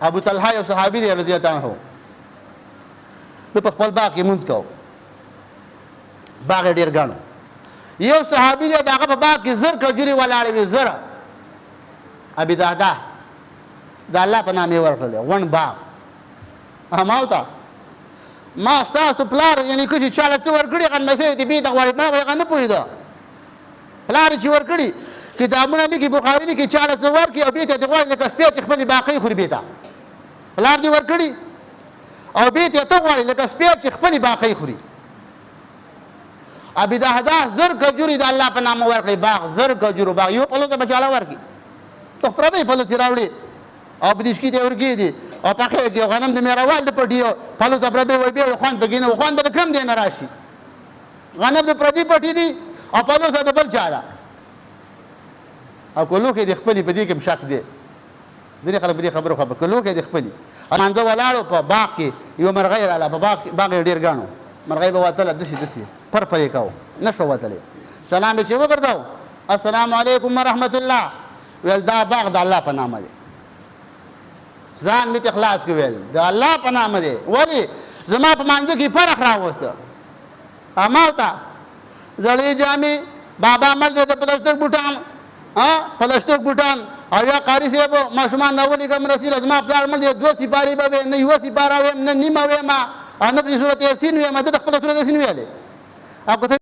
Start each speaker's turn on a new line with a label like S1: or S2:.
S1: ابو طلحه یو صحابي دی رضی الله عنه، د په خپل باغ کې مونځ کوو، باغ یې ډېر ګڼو. یو صحابي دی د هغه په باغ کې زر کجورې ولاړې وې، زره. ابي دهده د الله په نام یې ورکړلې غونډ باغ. ما ورته ما ستاسو پلار یعنې که چې چاله څه ورکړي هغه نمسۍ دې بېته غواړي، ما هغه نه پوهېده. پلار چې ورکړي کتابونه لیکي، بخاري لیکي، چاله څه ورکړي او بېته دې غواړي لکه سپی چې خپلې باقۍ خوري بېته. پلار دې ورکړي او بېته ته غواړي لکه سپی چې خپلې باقۍ خوري. ابي دهده زر کجورې د الله په نامه ورکړې باغ، زر کجورو باغ. یو پلو ته به چاله ورکړي، ته پردی پلو چې راوړې او په دشکي ته ورکېږدي او پخې کړي او غنم د مېروال د پټي او پلو ته پردی وایي بیا خوند پکې نه و، خوند به د کم دی نه راشي. غنم د پردي پټي دي او پلو سره د بل چا ده، او که لوښی د خپلې په دې کې هم شک دی. ځینې خلک په دې خبرو خبر که لوښی د خپلې. مانځه ولاړو په باغ کې یو مرغۍ راغله، په باغ یې ډېر ګڼو، مرغۍ به وتله داسې داسې پر پر یې کوو، نه شوه وتلی. سلام یې چې وګرځاو السلام علیکم ورحمت الله، ویل دا باغ د الله په نامه دی. ځان مې ته خلاص کړ، ویل د الله په نامه دی. ولې زما په مانځه کې فرق راوسته. ما ورته زړې جامې بابا مړ دی د پلسټک بوټان، پلسټک بوټان او یا قاري صاحب ماشومان نه ولیکم رسېږي زما پلار مړ دی، 2 سپارې به ویم، نه 1 سپاره ویم، نه نیمه ویم، او نه په صورت یاسین ویم. ده د خپله صورت یاسین ویلې.